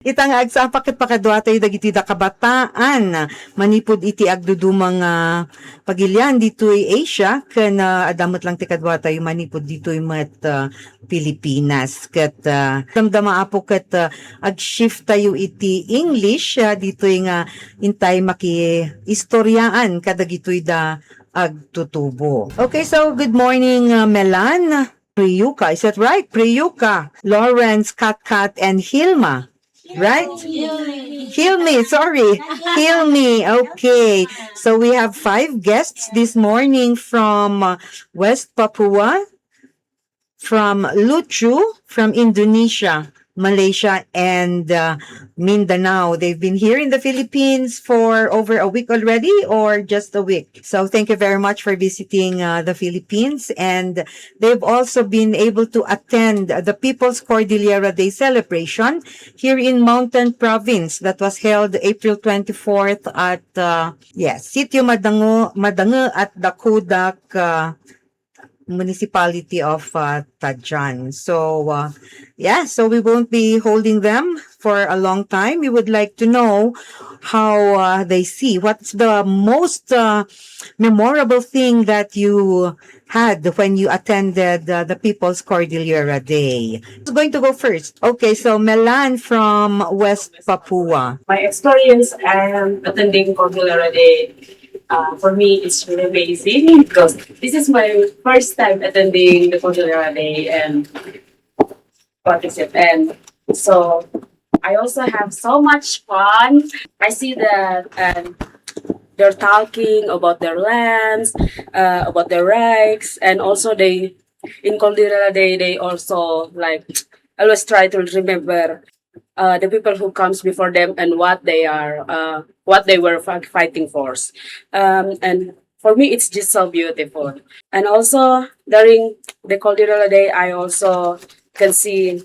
Itang agsa pakit pakadwatay dagiti da kabataan manipud iti agdudumang pagilian ditoy Asia ken adamot lang ti kadwatay manipud ditoy met Pilipinas ket damdama apo ket ag-shift tayo iti English ditoy nga intay maki istoryaan kadagitoy da agtutubo. Okay, so good morning Melan, Riyuka, is that right? Riyuka, Laorence, Katkat, and Hilma. Right? Himi, sorry. Himi. Okay. So we have 5 guests this morning from West Papua, from Luchu, from Indonesia, Malaysia, and Mindanao. They've been here in the Philippines for over a week already, or just a week. So thank you very much for visiting the Philippines. And they've also been able to attend the Peoples Cordillera Day celebration here in Mountain Province that was held April 24th at Sitio Madange at Dacudac, municipality of Tadian. So, so we won't be holding them for a long time. We would like to know how they see. What's the most memorable thing that you had when you attended the Peoples Cordillera Day? Who's going to go first? Okay, so Melan from West Papua. My experience attending Cordillera Day, for me, it's really amazing because this is my first time attending the Cordillera Day and participate. And so I also have so much fun. I see that they're talking about their lands, about their rights, and also in Cordillera Day, they also always try to remember the people who comes before them and what they were fighting for. And for me, it's just so beautiful. And also during the Cordillera Day, I also can see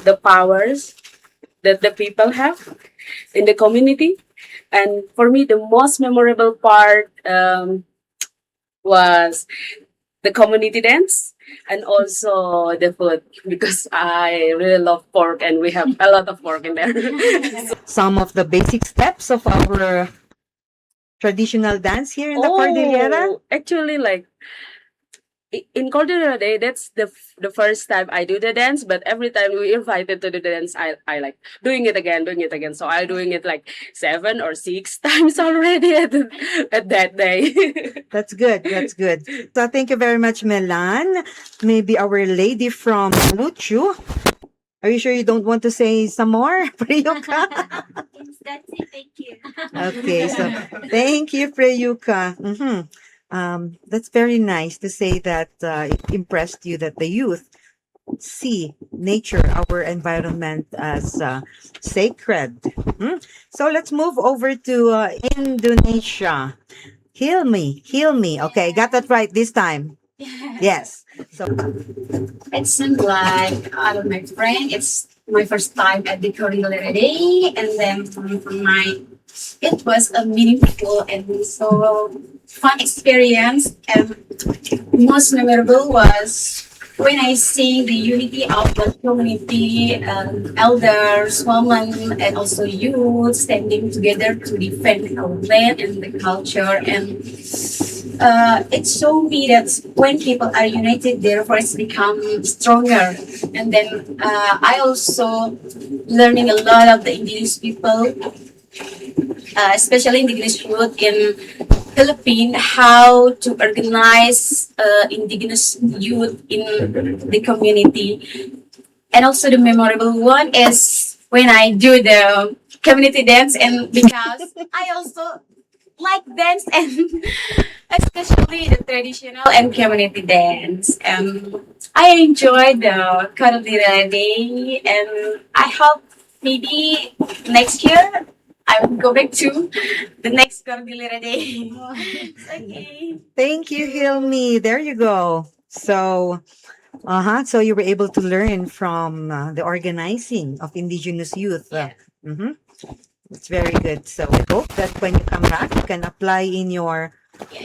the powers that the people have in the community. And for me, the most memorable part was the community dance and also the food, because I really love pork and we have a lot of pork in there. Some of the basic steps of our traditional dance here in the Cordillera? Actually, in Cordillera Day, that's the first time I do the dance, but every time we invited to the dance, I like doing it again. So I'm doing it 7 or 6 times already at that day. That's good. So thank you very much, Melan. Maybe our lady from Luchu. Are you sure you don't want to say some more, Priyuka? Yes, that's it. Thank you. Okay, so thank you, Priyuka. That's very nice to say that it impressed you that the youth see nature, our environment as sacred. So let's move over to Indonesia. Himi. Okay, got that right this time. Yes. So It seemed like my friend. It's my first time at the Cordillera Day, and then it was a meaningful and so fun experience. And most memorable was when I see the unity of the community, elders, women, and also youth standing together to defend our land and the culture. And it showed me that when people are united, their voice become stronger. And then I also learning a lot of the indigenous people, especially indigenous youth in Philippines, how to organize indigenous youth in the community. And also the memorable one is when I do the community dance, and because I also like dance and especially the traditional and community dance. I enjoyed the Cordillera Day, and I hope maybe next year I will go back to the next Cordillera Day. Okay. thank you, Hilmi. There you go. So, so you were able to learn from the organizing of indigenous youth. It's very good. So I hope that when you come back, you can apply in your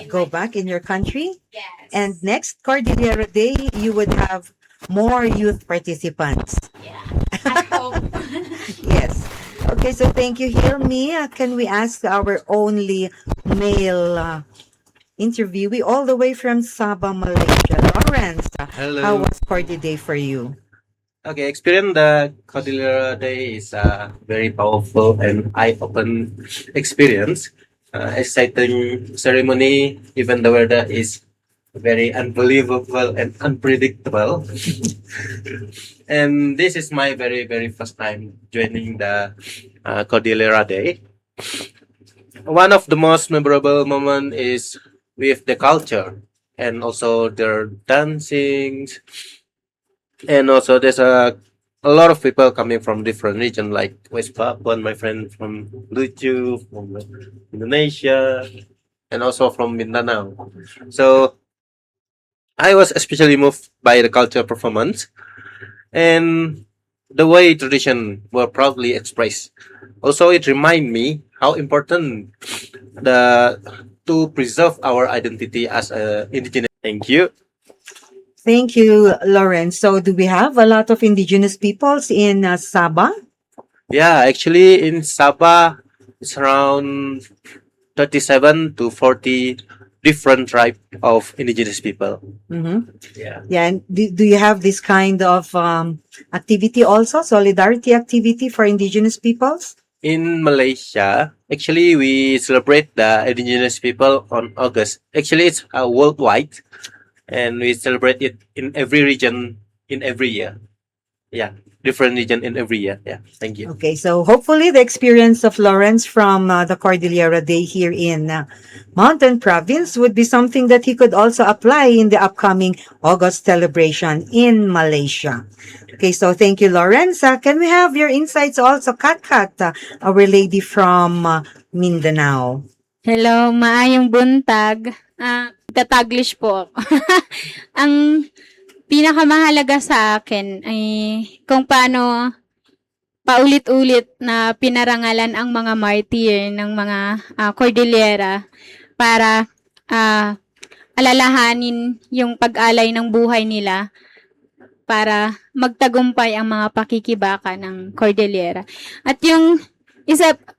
go back in your country. Yes. And next Cordillera Day, you would have more youth participants. Yeah. I hope. Okay, so thank you, Hilmi. Can we ask our only male interviewee all the way from Sabah, Malaysia, Laorence? How Hello. was Cordy Day for you? Okay, experience the Cordillera Day is a very powerful and eye-open experience. Exciting ceremony, even the weather is very unbelievable and unpredictable. And this is my very, very first time joining the Cordillera Day. One of the most memorable moment is with the culture and also their dancing. And also, there's a lot of people coming from different region, like West Papua, my friend from Lucu, from Indonesia, and also from Mindanao. So I was especially moved by the cultural performance and the way tradition were proudly expressed. Also, it remind me how important the to preserve our identity as a indigenous. Thank you. Thank you, Lawrence. So, do we have a lot of indigenous peoples in Sabah? Yeah, actually in Sabah, it's around 37 to 40 different tribe of indigenous people. Mm-hmm. Yeah. Yeah, and do you have this kind of activity also, solidarity activity for indigenous peoples? In Malaysia, actually we celebrate the indigenous people on August. Actually, it's worldwide, and we celebrate it in every region in every year. Yeah, different region in every year. Yeah, thank you. Okay, so hopefully the experience of Lawrence from the Cordillera Day here in Mountain Province would be something that he could also apply in the upcoming August celebration in Malaysia. Okay, so thank you, Lawrence. Can we have your insights also, Katkat, our lady from Mindanao? Hello, maayong buntag. Tataglish po ako. Ang pinakamahalaga sa akin ay kung paano paulit-ulit na pinarangalan ang mga martyr ng mga Cordillera para alalahanin yung pag-alay ng buhay nila para magtagumpay ang mga pakikibaka ng Cordillera. At yung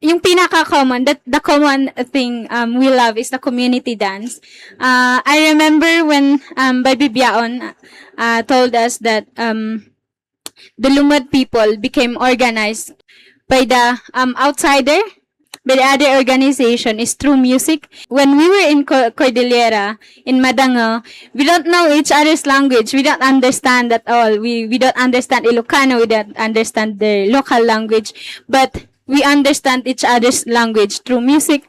pinaka-common, the common thing we love is the community dance. I remember when Baby Biaon told us that the Lumad people became organized by the outsider, by the other organization is through music. When we were in Cordillera, in Madange, we don't know each other's language. We don't understand at all. We don't understand Ilocano. We don't understand the local language. But we understand each other's language through music,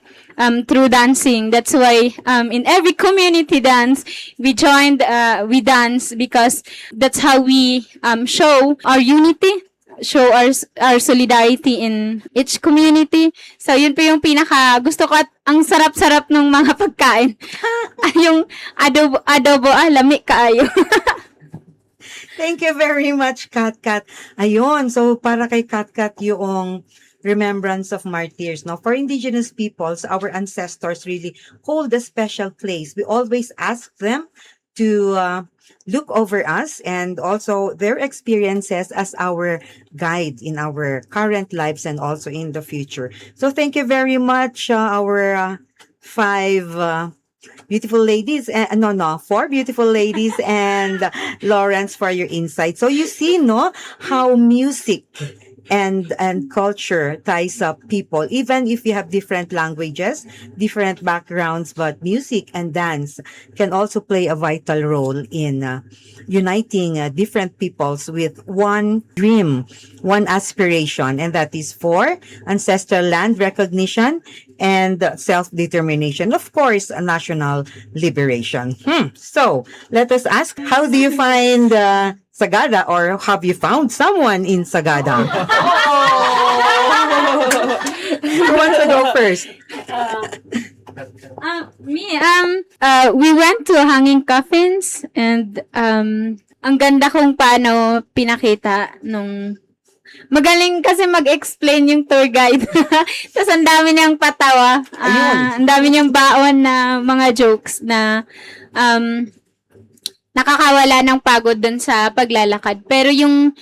through dancing. That's why in every community dance, we joined, we dance because that's how we show our unity, show our solidarity in each community. So, yun po yung pinaka gusto ko at ang sarap-sarap ng mga pagkain. Yung adobo, lami kaayo. Thank you very much, Katkat. Ayun, so para kay Katkat yung remembrance of martyrs. Now, for indigenous peoples, our ancestors really hold a special place. We always ask them to look over us and also their experiences as our guide in our current lives and also in the future. So thank you very much, our four beautiful ladies and Laurence for your insight. So you see, no, how music and culture ties up people, even if you have different languages, different backgrounds, but music and dance can also play a vital role in uniting different peoples with one dream, one aspiration, and that is for ancestral land recognition and self-determination, of course, a national liberation. So let us ask, how do you find Sagada, or have you found someone in Sagada? Who wants to go first? We went to Hanging Coffins and ang ganda kung paano pinakita nung magaling kasi mag-explain yung tour guide. Tapos ang dami niyang patawa. Ang dami niyang baon na mga jokes na nakakawala ng pagod dun sa paglalakad. Pero yung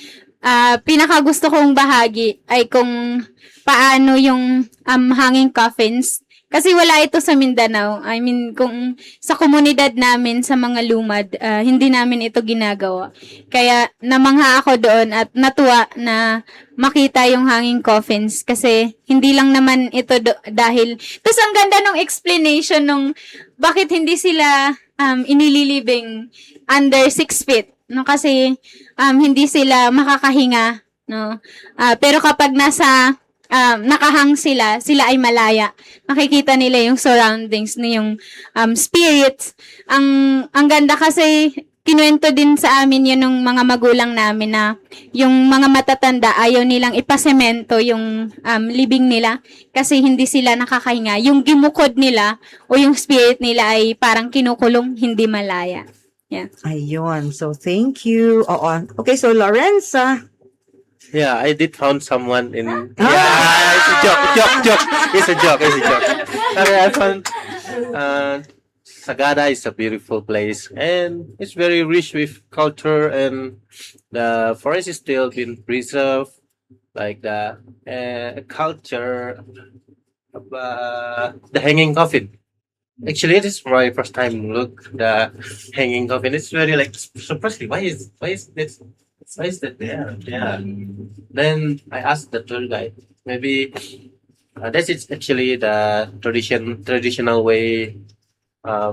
pinaka gusto kong bahagi ay kung paano yung hanging coffins. Kasi wala ito sa Mindanao. I mean, kung sa komunidad namin, sa mga lumad, hindi namin ito ginagawa. Kaya namangha ako doon at natuwa na makita yung hanging coffins kasi hindi lang naman ito dahil... Tapos ang ganda ng explanation nung bakit hindi sila inililibing under 6 feet. No? Kasi hindi sila makakahinga. No? Pero kapag nakahang sila ay malaya. Makikita nila yung surroundings na yung spirits. Ang ganda kasi kinuwento din sa amin yun ng mga magulang namin na yung mga matatanda ayaw nilang ipasemento yung libing nila kasi hindi sila nakakahinga. Yung gimukod nila o yung spirit nila ay parang kinukulong, hindi malaya. Yeah. Ayun. So, thank you. Oo. Okay, so Laorence, Yeah, I did found someone in. Yeah, it's a joke. It's a joke. Okay, I found Sagada is a beautiful place and it's very rich with culture and the forest is still being preserved, like the culture of the hanging coffin. Actually, this is my first time look the hanging coffin. It's very like surprising. Why is that there? Yeah. Then I asked the tour guide. Maybe that is actually the traditional way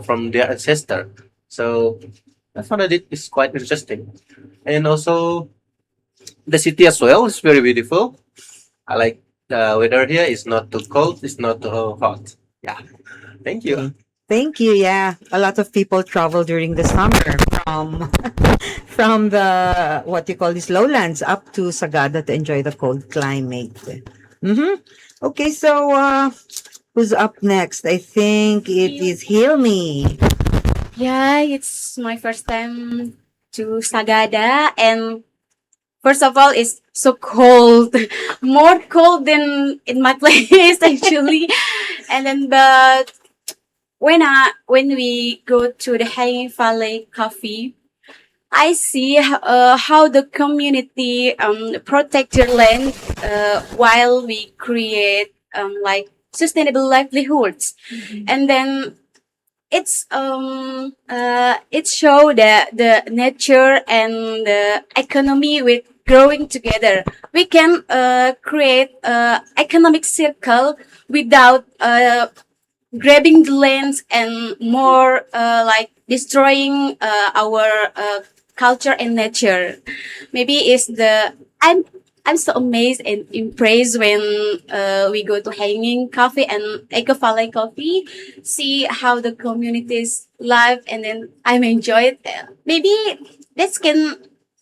from their ancestor. So I found that it is quite interesting, and also the city as well is very beautiful. I like the weather here. It's not too cold. It's not too hot. Yeah. Thank you. thank you. Yeah, a lot of people travel during the summer from from the what you call these lowlands up to Sagada to enjoy the cold climate. Okay, so who's up next? I think it is Himi. Yeah, it's my first time to Sagada, and first of all, it's so cold, more cold than in my place actually. And then, but when we go to the Hanging Valley Coffee, I see how the community protect their land while we create like sustainable livelihoods, and then it show the nature and the economy with growing together. We can create economic circle without grabbing the lands and more like destroying our culture and nature. Maybe it's the I'm so amazed and impressed when we go to Hanging Coffee and Eco Valley Coffee, see how the communities live, and then I'm enjoyed. Maybe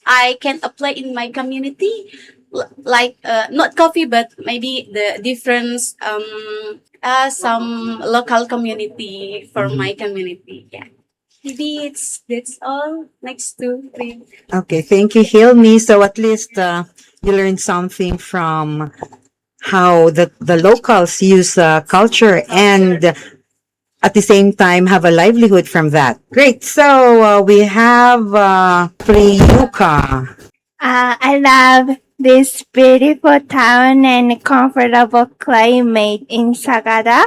I can apply in my community, like not coffee, but maybe the different some local community for my community. Yeah. Maybe that's all. Next 2, 3. Okay, thank you, Hilmi. So at least you learned something from how the locals use culture and at the same time have a livelihood from that. Great. So we have Riyuka. I love this beautiful town and comfortable climate in Sagada.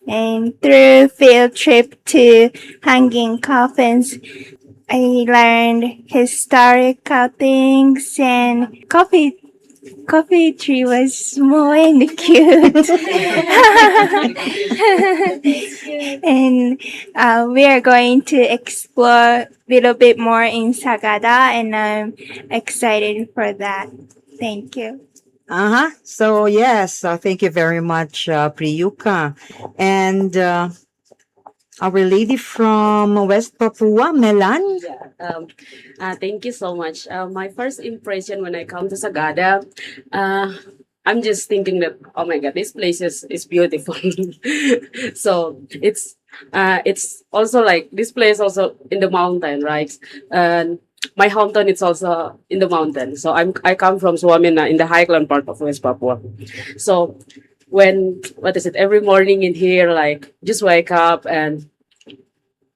And through field trip to Hanging Coffins, I learned historical things, and coffee tree was small and cute. And we are going to explore a little bit more in Sagada, and I'm excited for that. Thank you. So yes, thank you very much, Priyuka. And our lady from West Papua, Melan. Thank you so much. My first impression when I come to Sagada, I'm just thinking that, oh my God, this place is beautiful. So it's also like this place also in the mountain, right? And my hometown is also in the mountain. So I come from Swamina in the highland part of West Papua. So every morning in here, like just wake up and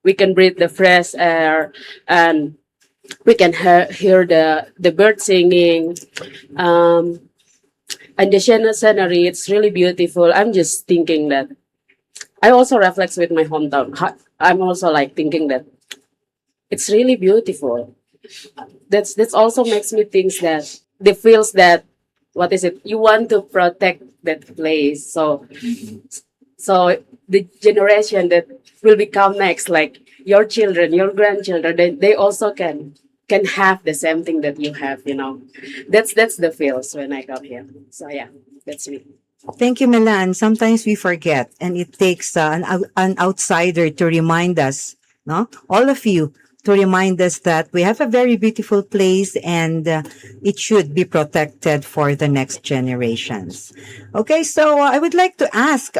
we can breathe the fresh air and we can hear the bird singing. And the scenery, it's really beautiful. I'm just thinking that I also reflect with my hometown. I'm also like thinking that it's really beautiful. That's also makes me think that the feels that what is it? You want to protect that place. So the generation that will become next, like your children, your grandchildren, they also can have the same thing that you have. That's the feels when I come here. So yeah, that's me. Thank you, Melan. Sometimes we forget, and it takes an outsider to remind us, no, all of you, to remind us that we have a very beautiful place, and it should be protected for the next generations. Okay, so I would like to ask,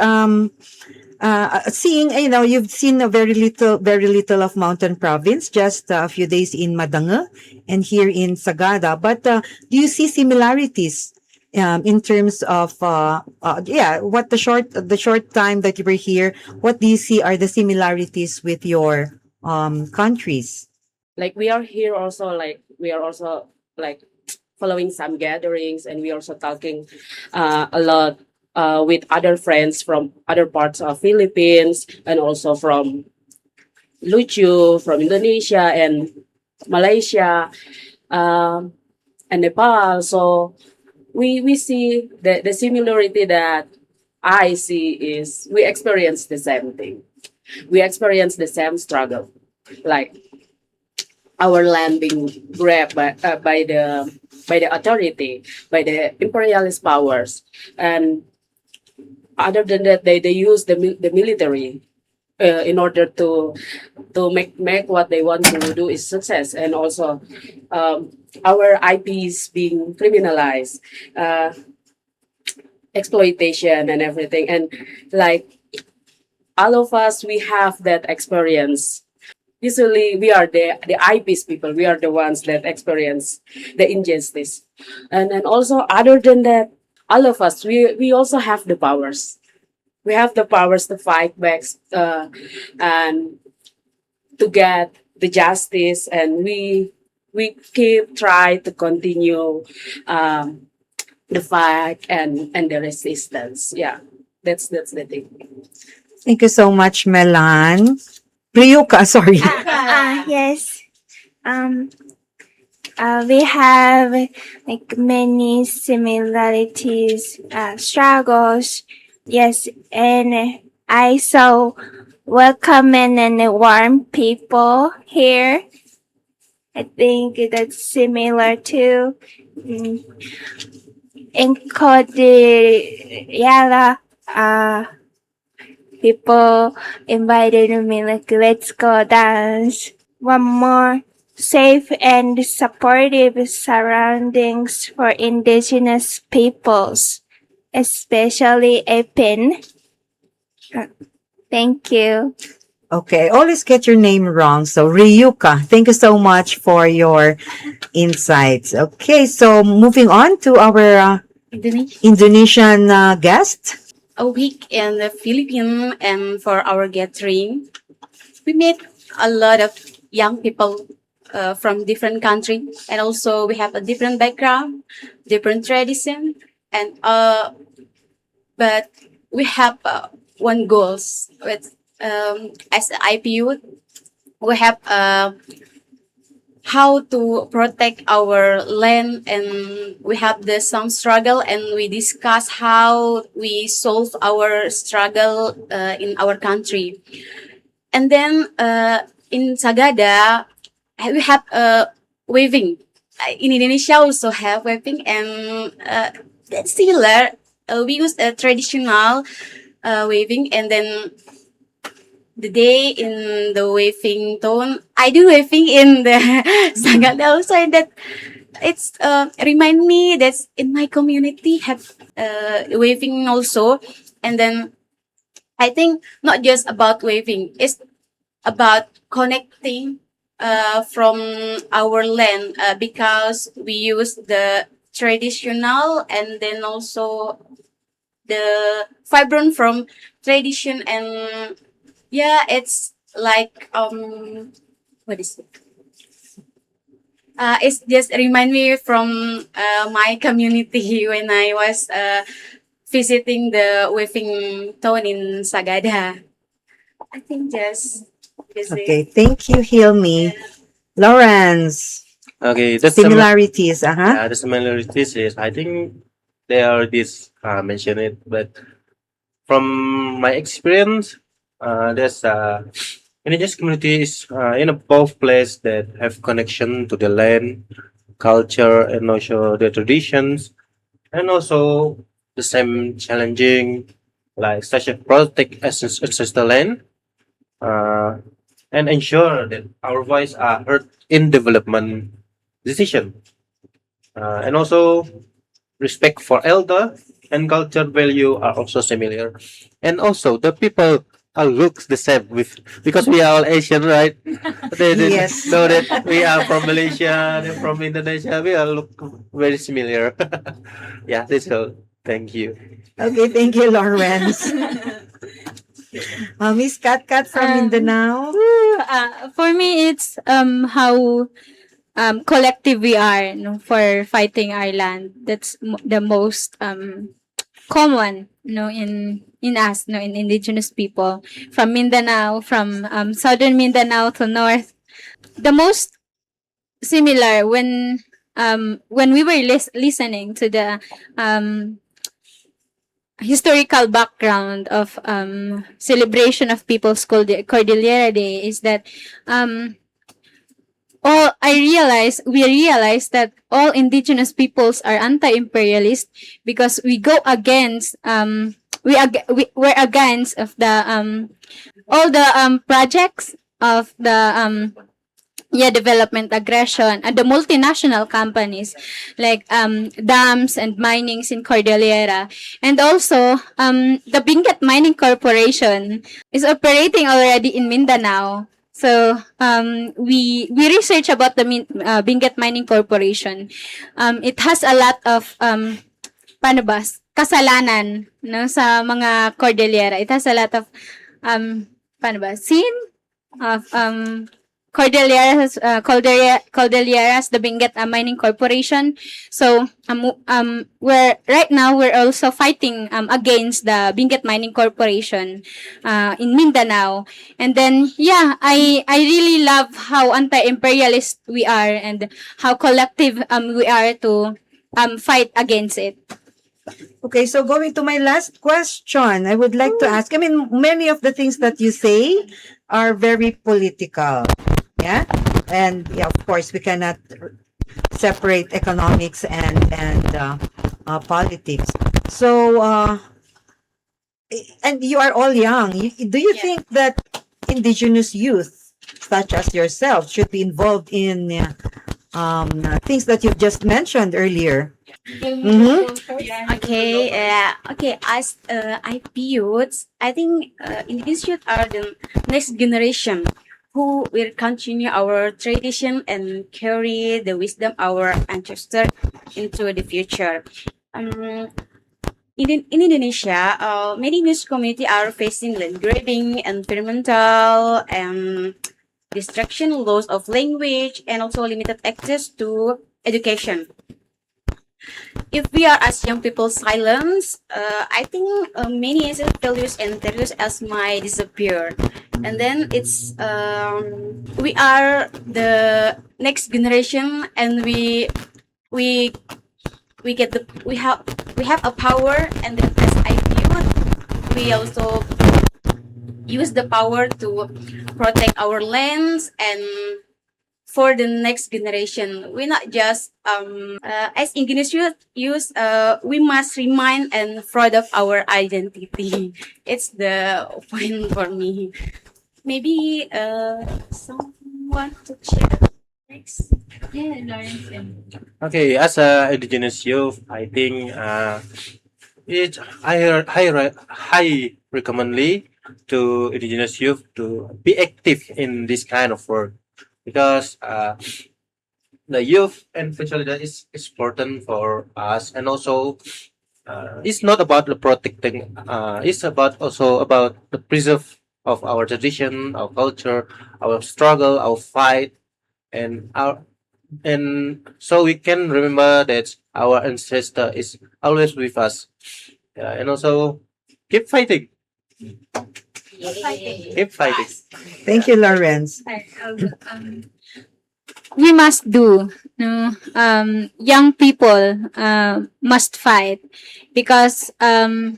seeing, you've seen a very little of Mountain Province, just a few days in Madange and here in Sagada. But do you see similarities in terms of, what the short time that you were here? What do you see are the similarities with your countries? Like we are here also, like we are also like following some gatherings, and we also talking a lot with other friends from other parts of Philippines, and also from Lucu, from Indonesia and Malaysia, um, and Nepal. So we see the similarity that I see is we experience the same thing. We experience the same struggle, like our land being grabbed by the authority, by the imperialist powers, and other than that, they use the military in order to make what they want to do is success, and also our IPs being criminalized, uh, exploitation and everything, and like all of us, we have that experience. Usually, we are the IPs people. We are the ones that experience the injustice, and then also other than that, all of us, we also have the powers. We have the powers to fight back, and to get the justice, and we keep try to continue um, the fight and the resistance. Yeah, that's the thing. Thank you so much, Melan. Riyuka, sorry. Yes. Um, we have like many similarities, struggles. Yes, and I saw welcoming and warm people here. I think that's similar to mm, in Cordillera. People invited me like, let's go dance. One more safe and supportive surroundings for indigenous peoples, especially Epin. Thank you. Okay, always get your name wrong. So, Riyuka, thank you so much for your insights. Okay, so moving on to our Indonesian guest. A week in the Philippines, and for our gathering, we met a lot of young people from different countries, and also we have a different background, different tradition, and but we have one goals with as an IPU. We have how to protect our land, and we have the some struggle, and we discuss how we solve our struggle in our country. And then in Sagada, we have waving. In Indonesia also have waving, and that's similar. We use a traditional waving, and then the day in the waving tone, I do waving in the Sagada also, and that it's remind me that in my community have waving also. And then I think not just about waving, it's about connecting from our land, because we use the traditional, and then also the vibrant from tradition. And yeah, it's like what is it? It's just remind me from my community when I was visiting the weaving town in Sagada. I think just Okay, thank you, Hilmi. Lawrence, Okay, similarities, uh-huh. yeah, the similarities is I think they are this mention it, but from my experience, there's indigenous community is in a both place that have connection to the land, culture, and also the traditions, and also the same challenging, like such a protect ancestral land, uh, and ensure that our voice are heard in development decision, and also respect for elder and culture value are also similar, and also the people are looks the same with because we are all Asian, right? They Yes. know that we are from Malaysia, they're from Indonesia. We all look very similar. Yeah, that's all. Thank you. Okay, thank you, Lawrence. Miss Katkat from Mindanao. For me, it's how collective we are, for fighting our land. That's the most common, in us, in indigenous people from Mindanao, from southern Mindanao to north. The most similar when we were listening to the um historical background of celebration of Peoples Cordillera Day is that we realize that all indigenous peoples are anti-imperialist because we go against we're against of the all the projects of the development aggression and the multinational companies like dams and minings in Cordillera. And also the Benguet Mining Corporation is operating already in Mindanao. So we research about the Benguet Mining Corporation. It has a lot of paano ba, kasalanan, no, sa mga Cordillera. It has a lot of paano ba, sin of Cordilleras, the Benguet Mining Corporation. So we're also fighting against the Benguet Mining Corporation in Mindanao. And then I really love how anti-imperialist we are and how collective we are to fight against it. Okay, so going to my last question, I would like to ask, I mean, many of the things that you say are very political. Yeah. And yeah, of course, we cannot separate economics and politics. So, and you are all young. Do you think that indigenous youth, such as yourself, should be involved in things that you've just mentioned earlier? Okay, as IP youths, I think indigenous youth are the next generation who will continue our tradition and carry the wisdom our ancestors into the future. In Indonesia, many indigenous community are facing land grabbing, environmental, and destruction, loss of language, and also limited access to education. If we are as young people silence, I think many ancestral values and values as might disappear. And then it's we are the next generation, and we get we have a power, and then as I youth, we also use the power to protect our lands and for the next generation. We not just as indigenous youth, we must remind and proud of our identity. It's the point for me. Maybe someone to share next. Yeah, Laurence. Okay, as a indigenous youth, I think it's high recommendly to indigenous youth to be active in this kind of work because the youth and especially that is important for us, and also it's not about the protecting, it's about also about the preserve of our tradition, our culture, our struggle, our fight, and our and so we can remember that our ancestor is always with us. Yeah, and also keep fighting. Keep fighting. Thank you, Laorence. We must do. No, young people must fight because I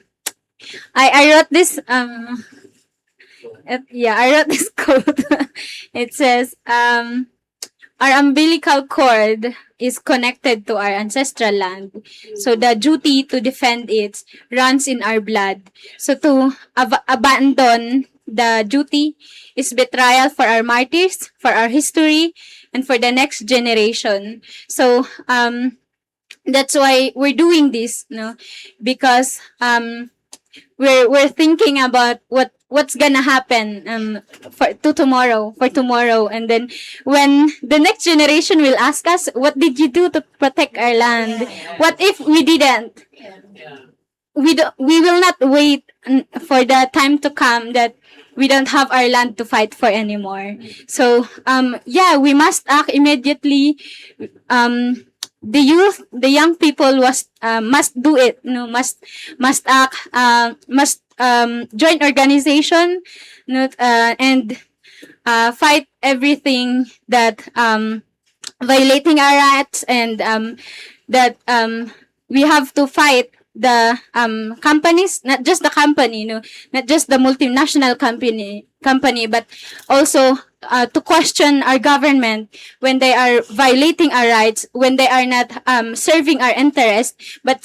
wrote this I wrote this quote. It says our umbilical cord is connected to our ancestral land. So the duty to defend it runs in our blood. So to abandon the duty is betrayal for our martyrs, for our history, and for the next generation. So that's why we're doing this, no? Because we're thinking about what's gonna happen for tomorrow, and then when the next generation will ask us, what did you do to protect our land? What if we didn't? We will not wait for the time to come that we don't have our land to fight for anymore. So we must act immediately. The youth, the young people must do it. No, must act. Must join organization, and fight everything that violating our rights, and that we have to fight the companies, not just the company, not just the multinational company, but also to question our government when they are violating our rights, when they are not serving our interest, but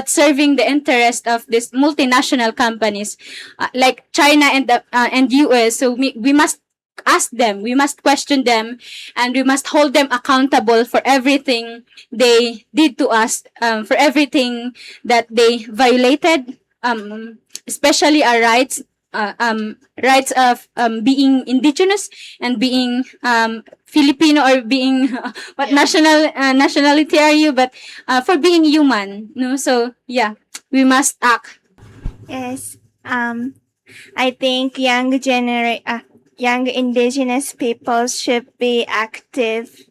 serving the interest of these multinational companies like China and US. So we must ask them, we must question them, and we must hold them accountable for everything they did to us, for everything that they violated, especially our rights, rights of being indigenous and being Filipino, or being what nationality are you, but for being human, no? So we must act. Yes. I think young indigenous people should be active.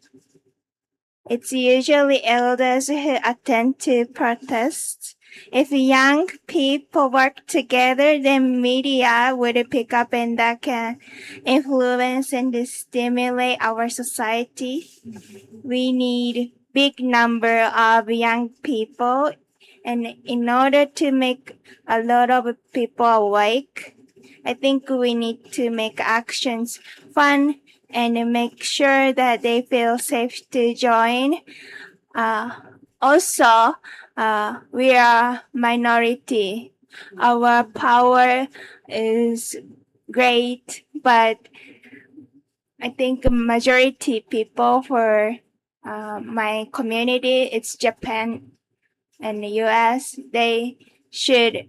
It's usually elders who attend to protests. If young people work together, then media would pick up, and that can influence and stimulate our society. We need big number of young people, and in order to make a lot of people awake, I think we need to make actions fun and make sure that they feel safe to join. Also, we are minority. Our power is great, but I think majority people for my community, it's Japan and the US, they should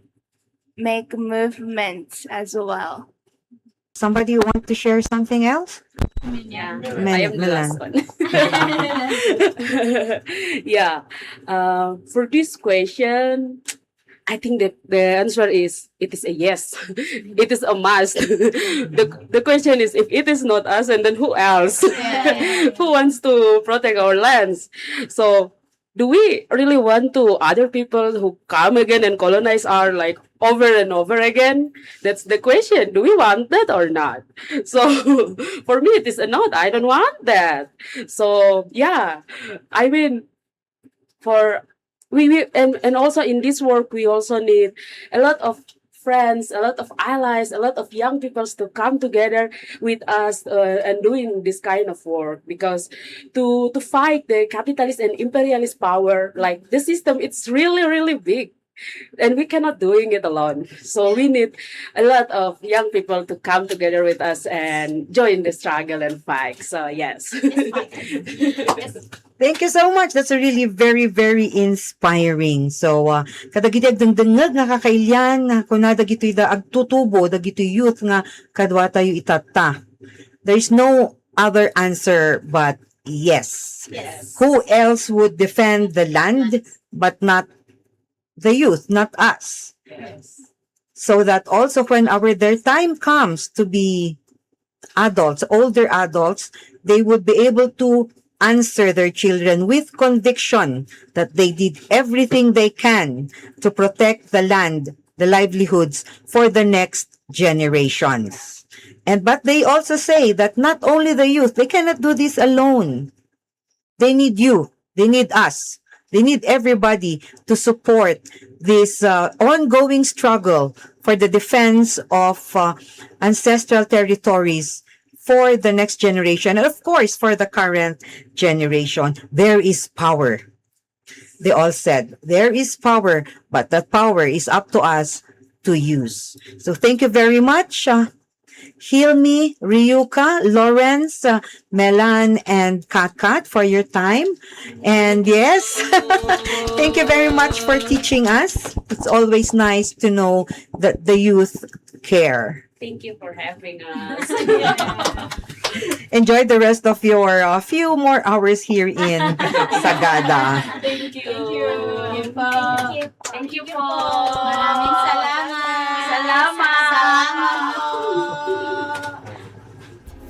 make movements as well. Somebody want to share something else? Yeah, I am the last one. Yeah. For this question, I think that the answer is it is a yes. It is a must. The question is, if it is not us, and then who else? Who wants to protect our lands? So do we really want to other people who come again and colonize our like over and over again? That's the question. Do we want that or not? So for me, it is a not. I don't want that. So I mean, for and also in this work, we also need a lot of friends, a lot of allies, a lot of young people to come together with us and doing this kind of work, because to fight the capitalist and imperialist power, like the system, it's really really big, and we cannot doing it alone. So we need a lot of young people to come together with us and join the struggle and fight. So yes. Thank you so much. That's a really very, very inspiring. So, kadagiti agdangdangag nga kakailyan, kuna dagitoy da agtutubo, dagitoy youth nga kadwa tayo itata. There's no other answer but yes. Who else would defend the land but not the youth, not us? So that also when their time comes to be adults, older adults, they would be able to answer their children with conviction that they did everything they can to protect the land, the livelihoods for the next generations. But they also say that not only the youth, they cannot do this alone. They need you. They need us. They need everybody to support this ongoing struggle for the defense of ancestral territories for the next generation, and of course, for the current generation. There is power. They all said, there is power, but that power is up to us to use. So thank you very much, Himi, Riyuka, Laorence, Melan, and Katkat for your time. And yes, thank you very much for teaching us. It's always nice to know that the youth care. Thank you for having us. Enjoy the rest of your few more hours here in Sagada. Thank you. Thank you. Thank you po. Maraming salamat. Salamat. Salamat.